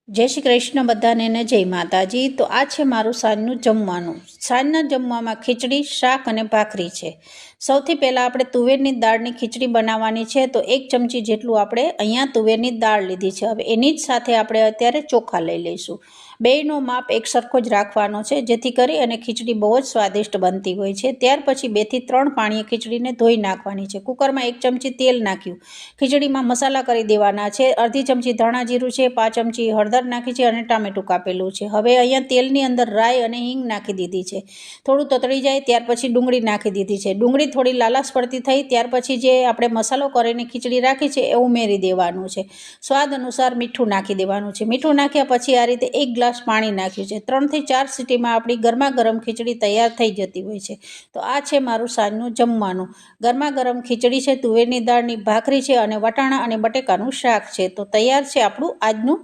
જય શ્રી કૃષ્ણ બધાને ને જય માતાજી। તો આ છે મારું સાંજનું જમવાનું। સાંજના જમવામાં ખીચડી, શાક અને ભાખરી છે। સૌથી પહેલાં આપણે તુવેરની દાળની ખીચડી બનાવવાની છે। તો 1 ચમચી જેટલું આપણે અહીંયા તુવેરની દાળ લીધી છે। હવે એની જ સાથે આપણે અત્યારે ચોખા લઈ લઈશું। બેયનો માપ એક સરખો જ રાખવાનો છે, જેથી કરી અને ખીચડી બહુ જ સ્વાદિષ્ટ બનતી હોય છે। ત્યાર પછી 2 થી 3 પાણીએ ખીચડીને ધોઈ નાખવાની છે। કુકરમાં 1 ચમચી તેલ નાખ્યું, ખીચડીમાં મસાલા કરી દેવાના છે। અડધી ચમચી ધાણા જીરું છે, 5 ચમચી હળદર નાખી છે અને ટામેટું કાપેલું છે। હવે અહીંયા તેલની અંદર રાઈ અને હિંગ નાખી દીધી છે। થોડું તતળી જાય ત્યાર પછી ડુંગળી નાખી દીધી છે। ડુંગળી થોડી લાલાશ પડતી થઈ ત્યાર પછી જે આપણે મસાલો કરીને ખીચડી રાખી છે એ ઉમેરી દેવાનું છે। સ્વાદ અનુસાર મીઠું નાખી દેવાનું છે। મીઠું નાખ્યા પછી આ રીતે 1 ગ્લાસ પાણી નાખ્યું છે। 3 થી 4 સીટીમાં આપણી ગરમા ગરમ ખીચડી તૈયાર થઈ જતી હોય છે। તો આ છે મારું સાંજનું જમવાનું। ગરમા ગરમ ખીચડી છે, તુવેરની દાળની ભાખરી છે અને વટાણા અને બટેકાનું શાક છે। તો તૈયાર છે આપણું આજનું